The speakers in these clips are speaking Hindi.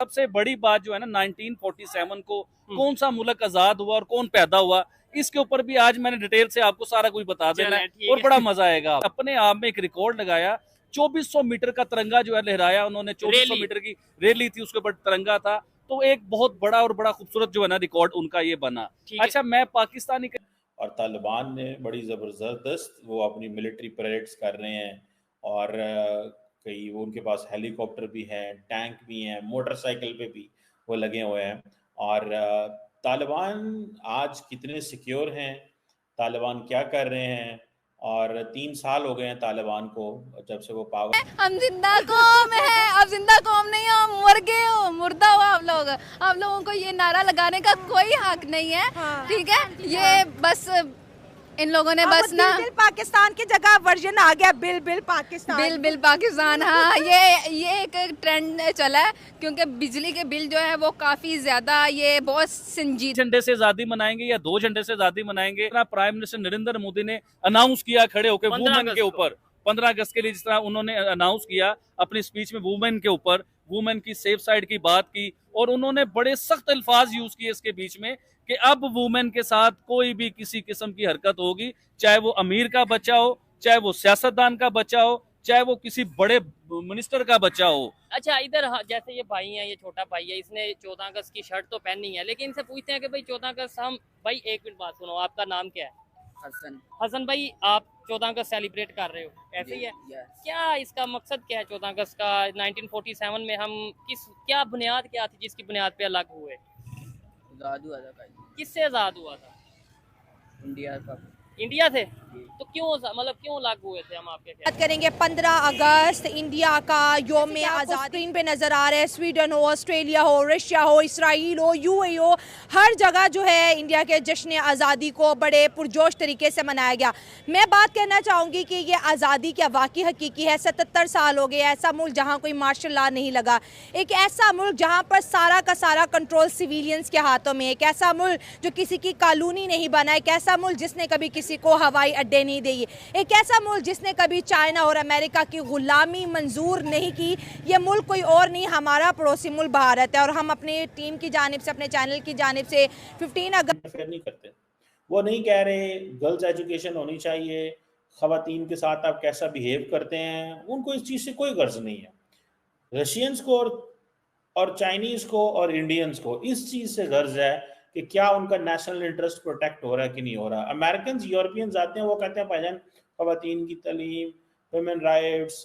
सबसे बड़ी बात जो है ना 1947 को कौन सा मुल्क आजाद हुआ और कौन पैदा हुआ, इसके ऊपर भी आज मैंने डिटेल से आपको सारा कुछ बता देना है और बड़ा मजा आएगा। अपने आप में एक रिकॉर्ड लगाया, 2400 मीटर का तिरंगा जो है लहराया उन्होंने। 2400 मीटर की रैली थी, उसके ऊपर तिरंगा था, तो एक बहुत बड़ा और बड़ा खूबसूरत जो है ना रिकॉर्ड उनका ये बना। अच्छा, मैं पाकिस्तानी और तालिबान ने बड़ी ज़बरदस्त वो अपनी मिलिट्री परेड्स कर रहे हैं और कई वो उनके पास हेलीकॉप्टर भी हैं, टैंक भी हैं, मोटरसाइकिल पे भी वो लगे हुए हैं। और तालिबान आज कितने सिक्योर हैं, तालिबान क्या कर रहे हैं, और 3 साल हो गए हैं तालिबान को जब से वो पावर। हम जिंदा कौम है, अब जिंदा कौम नहीं हो, हम मर गए हो, मुर्दा हो आप लोग। आप लोगों को ये नारा लगाने का कोई हक नहीं है, ठीक है? ये बस इन लोगों ने बस ना बिल पाकिस्तान की जगह वर्जन आ गया, bill bill Pakistan, bill Pakistan. हाँ, ये एक ट्रेंड चला है, क्योंकि बिजली के बिल जो है वो काफी ज्यादा, ये बहुत संजीदा। झंडे से आजादी मनाएंगे या 2 झंडे से आजादी मनाएंगे? प्राइम मिनिस्टर नरेंद्र मोदी ने अनाउंस किया खड़े होकर वुमेन के ऊपर 15 अगस्त के लिए, जिस तरह उन्होंने अनाउंस किया अपनी स्पीच में वुमेन के ऊपर, वुमेन की सेफ साइड की बात की, और उन्होंने बड़े सख्त अल्फाज यूज किए इसके बीच में कि अब वुमेन के साथ कोई भी किसी किस्म की हरकत होगी, चाहे वो अमीर का बच्चा हो, चाहे वो सियासतदान का बच्चा हो, चाहे वो किसी बड़े मिनिस्टर का बच्चा हो। अच्छा, इधर जैसे ये भाई है, ये छोटा भाई है, इसने 14 अगस्त की शर्ट तो पहनी है, लेकिन इनसे पूछते हैं कि भाई 14 अगस्त हम, भाई एक मिनट बात सुनो, आपका नाम क्या है? हसन भाई, आप 14 अगस्त सेलिब्रेट कर रहे हो, ऐसे ही है? क्या इसका मकसद क्या है 14 अगस्त का? 1947 में हम क्या बुनियाद क्या थी जिसकी बुनियाद पे अलग हुए? आजाद हुआ था। किससे आजाद हुआ था? इंडिया से। तो क्यों, मतलब क्यों लागू हुए थे हम, आपके बात करेंगे 15 अगस्त इंडिया का योम आज़ादी। स्क्रीन पे नजर आ रहे हैं स्वीडन हो, ऑस्ट्रेलिया हो, रशिया हो, इसराइल हो, यूएई हो, हर जगह जो है इंडिया के जश्न आज़ादी को बड़े पुरजोश तरीके से मनाया गया। मैं बात करना चाहूँगी कि ये आज़ादी क्या वाकई हकीकी है? 77 साल हो गए, ऐसा मुल्क जहाँ कोई मार्शल लॉ नहीं लगा, एक ऐसा मुल्क जहाँ पर सारा का सारा कंट्रोल सिविलियंस के हाथों में, एक ऐसा मुल्क जो किसी की कॉलोनी नहीं बना, एक ऐसा मुल्क जिसने कभी किसी को हवाई अड्डे नहीं दिए, एक ऐसा मुल्क जिसने कभी चाइना और अमेरिका की गुलामी मंजूर नहीं की। ये मुल्क कोई और नहीं, हमारा पड़ोसी मुल्क भारत है। और हम अपनी टीम की जानिब से, अपने चैनल की जानिब से 15 अगस्त नहीं करते। वो नहीं कह रहे गर्ल्स एजुकेशन होनी चाहिए, खवातीन के साथ आप कैसा बिहेव करते हैं, उनको इस चीज़ से कोई गर्ज नहीं है। रशियंस को और चाइनीज़ को और इंडियंस को इस चीज़ से गर्ज है कि क्या उनका नेशनल इंटरेस्ट प्रोटेक्ट हो रहा है कि नहीं हो रहा। अमेरिकन यूरोपियंस आते हैं, वो कहते हैं भाईजान खवातीन की तालीम, वुमेन राइट्स,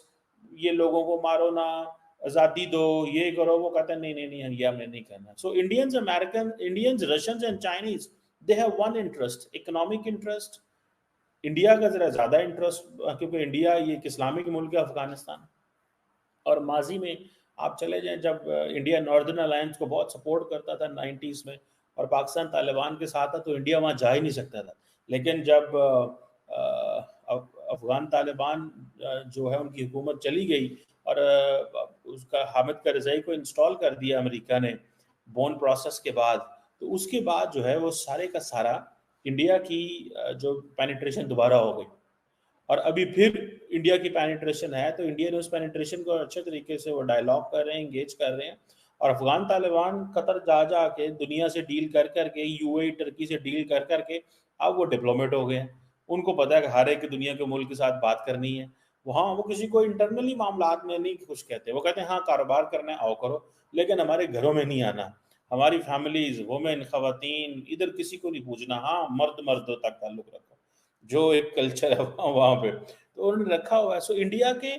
ये लोगों को मारो ना, आज़ादी दो, ये करो, वो कहते हैं नहीं नहीं नहीं, ये हमने नहीं करना। So Indians, American, Indians, Russians and Chinese, they have one interest, economic interest. India का जरा ज़्यादा इंटरेस्ट, क्योंकि इंडिया ये एक इस्लामिक मुल्क है, अफगानिस्तान। और माजी में आप चले जाएं, जब इंडिया नॉर्दर्न अलायंस को बहुत सपोर्ट करता था 90s में, और पाकिस्तान तालिबान के साथ था, तो इंडिया वहाँ जा ही नहीं सकता था। लेकिन जब अफगान तालिबान जो है उनकी हुकूमत चली गई और उसका हामिद करज़ई को इंस्टॉल कर दिया अमेरिका ने बोन प्रोसेस के बाद, तो उसके बाद जो है वो सारे का सारा इंडिया की जो पेनिट्रेशन दोबारा हो गई, और अभी फिर इंडिया की पेनिट्रेशन है। तो इंडिया ने उस पेनिट्रेशन को अच्छे तरीके से वो डायलॉग कर रहे हैं, इंगेज कर रहे हैं। और अफगान तालिबान कतर जा के दुनिया से डील कर करके, यूएई टर्की से डील कर करके अब वो डिप्लोमेट हो गए हैं। उनको पता है कि हर एक दुनिया के मुल्क के साथ बात करनी है। वहाँ वो किसी को इंटरनली मामलात में नहीं कुछ कहते, वो कहते हैं हाँ कारोबार करना है आओ करो, लेकिन हमारे घरों में नहीं आना, हमारी फैमिलीज, वुमेन, खवातीन, इधर किसी को नहीं पूछना, हाँ मर्द मर्दों तक ताल्लुक रखो, जो एक कल्चर है वहाँ पे तो उन्होंने रखा हुआ है। सो इंडिया के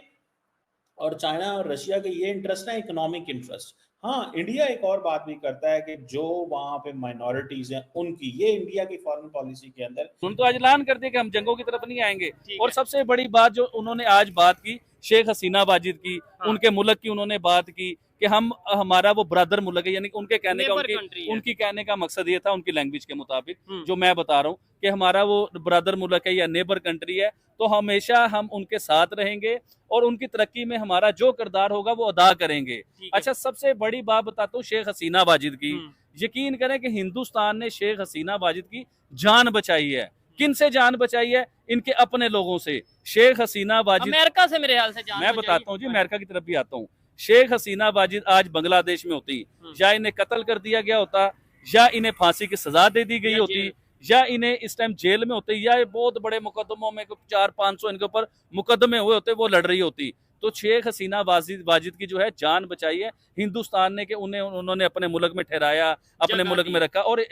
और चाइना और रशिया के ये इंटरेस्ट है, इकोनॉमिक इंटरेस्ट। हाँ, इंडिया एक और बात भी करता है कि जो वहाँ पे माइनॉरिटीज हैं उनकी, ये इंडिया की फॉरेन पॉलिसी के अंदर उन्होंने तो आज ऐलान कर दिया कि हम जंगों की तरफ नहीं आएंगे। और सबसे बड़ी बात जो उन्होंने आज बात की शेख हसीना वाजिद की, हाँ। उनके मुल्क की उन्होंने बात की कि हम, हमारा वो ब्रदर मुल्क है, यानी उनके कहने का, उनकी कहने का मकसद ये था उनकी लैंग्वेज के मुताबिक, जो मैं बता रहा हूँ कि हमारा वो ब्रदर मुल्क है या नेबर कंट्री है, तो हमेशा हम उनके साथ रहेंगे और उनकी तरक्की में हमारा जो किरदार होगा वो अदा करेंगे। अच्छा, सबसे बड़ी बात बताता हूँ शेख हसीना वाजिद की। यकीन करें कि हिंदुस्तान ने शेख हसीना वाजिद की जान बचाई है। किन से जान बचाई है? इनके अपने लोगों से। शेख हसीना वाजिद, अमेरिका से मेरे ख्याल से जान, मैं बताता हूँ जी, अमेरिका की तरफ भी आता हूँ। शेख हसीना वाजिद आज बांग्लादेश में होती, या इन्हें कत्ल कर दिया गया होता, या इन्हें फांसी की सजा दे दी गई होती, या इन्हें इस टाइम जेल में होते, या बहुत बड़े मुकदमों में 400-500 इनके ऊपर मुकदमे हुए होते, वो लड़ रही होती। तो शेख हसीना वाजिद की जो है जान बचाई है हिंदुस्तान ने, कि उन्होंने अपने मुल्क में ठहराया, अपने मुल्क में रखा। और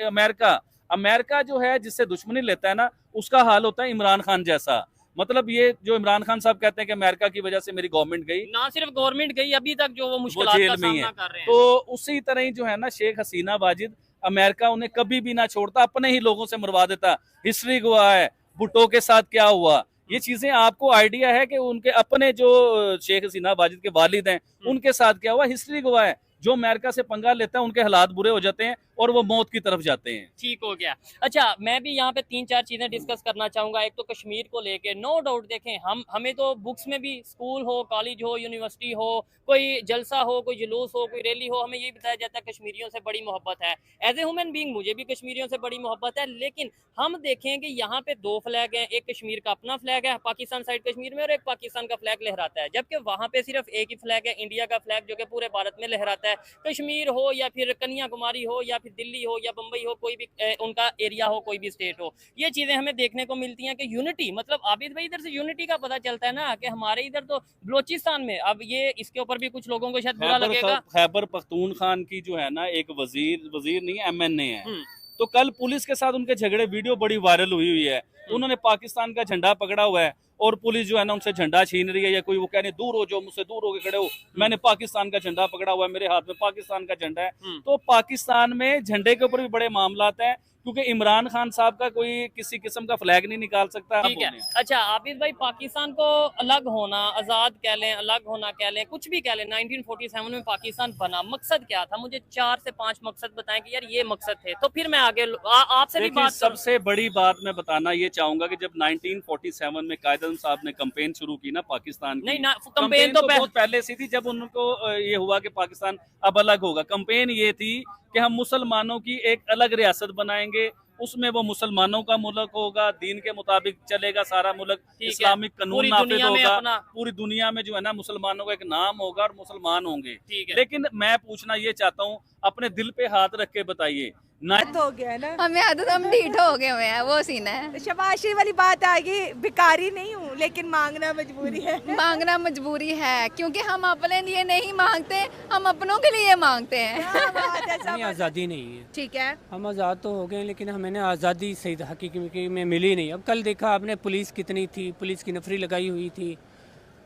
अमेरिका जो है जिससे दुश्मनी लेता है ना, उसका हाल होता है इमरान खान जैसा। मतलब ये जो इमरान खान साहब कहते हैं कि अमेरिका की वजह से मेरी गवर्नमेंट गई, ना सिर्फ गवर्नमेंट गई, अभी तक जो वो मुश्किलात जेल का में ही सामना है। कर रहे हैं। तो उसी तरह ही जो है ना शेख हसीना वाजिद, अमेरिका उन्हें कभी भी ना छोड़ता, अपने ही लोगों से मरवा देता। हिस्ट्री गवाह है भुट्टो के साथ क्या हुआ, ये चीजें आपको आइडिया है कि उनके अपने जो शेख हसीना वाजिद के वालिद हैं उनके साथ क्या हुआ, हिस्ट्री गवाह है। जो अमेरिका से पंगा लेता है उनके हालात बुरे हो जाते हैं और वो मौत की तरफ जाते हैं। ठीक हो गया। अच्छा, मैं भी यहाँ पे 3-4 चीजें डिस्कस करना चाहूंगा। एक तो कश्मीर को लेके नो डाउट देखें, हमें तो बुक्स में भी, स्कूल हो, कॉलेज हो, यूनिवर्सिटी हो, कोई जलसा हो, कोई जुलूस हो, कोई रैली हो, हमें ये बताया जाता है कश्मीरियों से बड़ी मोहब्बत है। एज ए ह्यूमन बीइंग मुझे भी कश्मीरियों से बड़ी मोहब्बत है, लेकिन हम देखें कि यहाँ पे 2 फ्लैग हैं, एक कश्मीर का अपना फ्लैग है पाकिस्तान साइड कश्मीर में, और एक पाकिस्तान का फ्लैग लहराता है, जबकि वहाँ पे सिर्फ एक ही फ्लैग है, इंडिया का फ्लैग, जो कि पूरे भारत में लहराता है। कश्मीर हो या फिर कन्याकुमारी हो या फिर दिल्ली हो या बम्बई हो, कोई भी उनका एरिया हो, कोई भी स्टेट हो, ये चीजें हमें देखने को मिलती हैं कि यूनिटी, मतलब आबिद भाई इधर से यूनिटी का पता चलता है ना, कि हमारे इधर तो बलोचिस्तान में, अब ये इसके ऊपर भी कुछ लोगों को शायद बुरा लगेगा, खैबर पख्तूनख्वान की जो है ना एक वजीर नहीं MNA है, तो कल पुलिस के साथ उनके झगड़े वीडियो बड़ी वायरल हुई है। उन्होंने पाकिस्तान का झंडा पकड़ा हुआ है और पुलिस जो है ना उनसे झंडा छीन रही है, या कोई वो कह रहे दूर हो जाओ, मुझसे दूर होके खड़े हो, मैंने पाकिस्तान का झंडा पकड़ा हुआ है, मेरे हाथ में पाकिस्तान का झंडा है। तो पाकिस्तान में झंडे के ऊपर भी बड़े मामलात हैं, क्योंकि इमरान खान साहब का कोई किसी किस्म का फ्लैग नहीं निकाल सकता। ठीक है। अच्छा आबिद भाई, पाकिस्तान को अलग होना, आजाद कह लें, अलग होना कह लें, कुछ भी कह लें, 1947 में पाकिस्तान बना, मकसद क्या था? मुझे 4 से 5 मकसद बताएं कि यार ये मकसद थे, तो फिर मैं आगे आपसे भी बात। सबसे बड़ी बात मैं बताना ये चाहूंगा कि जब 1947 में कायद साहब ने कैंपेन शुरू की ना पाकिस्तान की, नहीं कैंपेन तो बहुत पहले से थी, जब उनको ये हुआ कि पाकिस्तान अब अलग होगा। कैंपेन ये थी कि हम मुसलमानों की एक अलग रियासत बनाएंगे, उसमें वो मुसलमानों का मुल्क होगा, दीन के मुताबिक चलेगा सारा मुल्क, इस्लामिक कानून नाफिज होगा, पूरी दुनिया में जो है ना मुसलमानों का एक नाम होगा और मुसलमान होंगे। लेकिन मैं पूछना ये चाहता हूँ, अपने दिल पे हाथ रख के बताइए, हो गया ना, हमें आदत, हम ढीठ हो गए हुए हैं, वो सीन है। शबाशी वाली बात आ गई, भिखारी नहीं हूँ लेकिन मांगना मजबूरी है। मांगना मजबूरी है, क्योंकि हम अपने लिए नहीं मांगते, हम अपनों के लिए मांगते हैं। आज़ादी नहीं है। ठीक है, हम आज़ाद तो हो गए, लेकिन हमें ना आज़ादी सही हकीकी में मिली नहीं। अब कल देखा आपने पुलिस कितनी थी, पुलिस की नफरी लगाई हुई थी,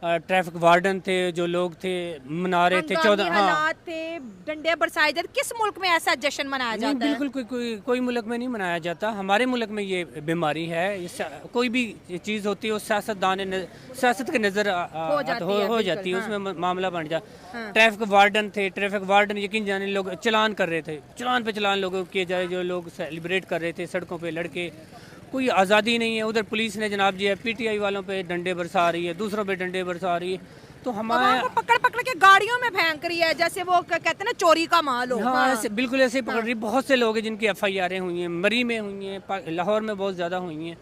ट्रैफिक वार्डन थे, जो लोग थे मना रहे थे, 14 थे, डंडे बरसाए जाते। किस मुल्क में ऐसा जश्न मनाया जाता है? बिल्कुल कोई मुल्क में नहीं मनाया जाता। हमारे मुल्क में ये बीमारी है, कोई भी चीज़ होती है वो सियासत के नज़र हो जाती है, उसमें मामला बन जाता। ट्रैफिक वार्डन थे, ट्रैफिक वार्डन यकीन जाने लोग चलान कर रहे थे, चलान पे चलान लोगों किए जाए, जो लोग सेलिब्रेट कर रहे थे सड़कों पे लड़के। कोई आज़ादी नहीं है। उधर पुलिस ने जनाब जी PTI वालों पे डंडे बरसा रही है, दूसरों पे डंडे बरसा रही है। तो हमारे पकड़ के गाड़ियों में फेंक रही है, जैसे वो कहते हैं ना चोरी का माल हो। हाँ, ऐसे बिल्कुल ऐसे ही पकड़ रही। बहुत से लोग हैं जिनकी FIR हुई हैं, मरी में हुई हैं, लाहौर में बहुत ज़्यादा हुई हैं।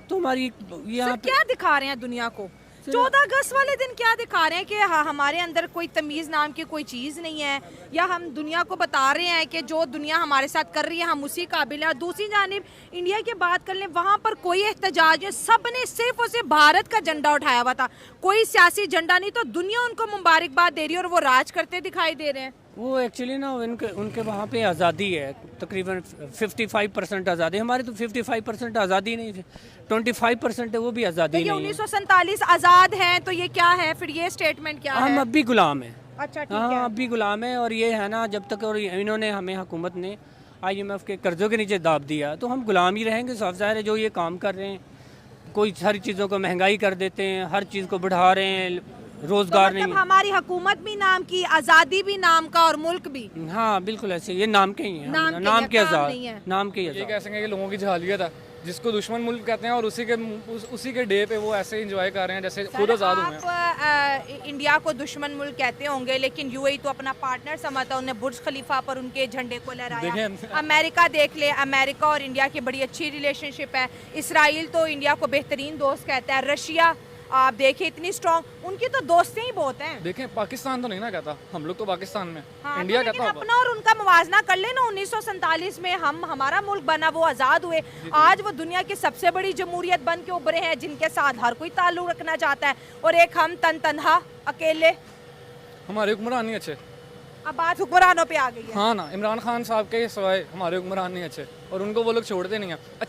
तो हमारी यहाँ क्या दिखा रहे हैं दुनिया को? 14 अगस्त वाले दिन क्या दिखा रहे हैं कि हमारे अंदर कोई तमीज़ नाम की कोई चीज़ नहीं है, या हम दुनिया को बता रहे हैं कि जो दुनिया हमारे साथ कर रही है हम उसी काबिल हैं। दूसरी जानिब इंडिया की बात कर लें, वहाँ पर कोई एहतजाज है, सब ने सिर्फ और सिर्फ भारत का झंडा उठाया हुआ था, कोई सियासी झंडा नहीं। तो दुनिया उनको मुबारकबाद दे रही है और वो राज करते दिखाई दे रहे हैं। वो एक्चुअली ना उनके वहाँ पे आज़ादी है, तकरीबन 55% आज़ादी। हमारे तो 55% आज़ादी नहीं, 25% है, वो भी आज़ादी नहीं है। 1947 आज़ाद है, तो ये क्या है फिर? ये स्टेटमेंट क्या है? हम अब भी गुलाम हैं। अच्छा, ठीक है। है, अब भी गुलाम है। और ये है ना, जब तक और इन्होंने हमें हुकूमत ने IMF के कर्जों के नीचे दाब दिया, तो हम गुलाम ही रहेंगे। साफ ज़ाहिर है, जो ये काम कर रहे हैं, कोई सारी चीज़ों को महंगाई कर देते हैं, हर चीज़ को बढ़ा रहे हैं, रोजगार नहीं। हमारी हुकूमत भी नाम की, आज़ादी भी नाम का, और मुल्क भी। हाँ बिल्कुल ऐसे, ये नाम के ही हैं, नाम के आज़ाद, नाम के ये कह सकेंगे कि लोगों की जहालियत है, जिसको दुश्मन मुल्क कहते हैं, और उसी के डे पे वो ऐसे एंजॉय कर रहे हैं जैसे खुद आज़ाद हुए हैं। आप इंडिया को दुश्मन मुल्क कहते होंगे, लेकिन UAE तो अपना पार्टनर समझता है। उन्हें बुर्ज खलीफा पर उनके झंडे को लहराया। अमेरिका देख ले, अमेरिका और इंडिया की बड़ी अच्छी रिलेशनशिप है। इसराइल तो इंडिया को बेहतरीन दोस्त कहता है। रशिया आप देखें इतनी स्ट्रॉन्ग, उनकी तो दोस्तें ही बहुत हैं। देखें पाकिस्तान तो नहीं ना कहता, हम लोग तो पाकिस्तान में, हाँ, इंडिया तो कहता होगा। अपना और उनका मुवाजना कर लेना। 1947 में हमारा मुल्क बना, वो आज़ाद हुए, आज वो दुनिया की सबसे बड़ी जमहूरियत बन के उभरे हैं, जिनके साथ हर कोई ताल्लुक रखना चाहता है, और एक हम तनहा अकेले। हमारे हुक्मरान नहीं अच्छे। अब बात हुक्मरानों पे आ गई है। हाँ ना, इमरान खान साहब के सिवाय हमारे हुक्मरान नहीं अच्छे, और उनको वो लोग छोड़ते नहीं हैं। अच्छे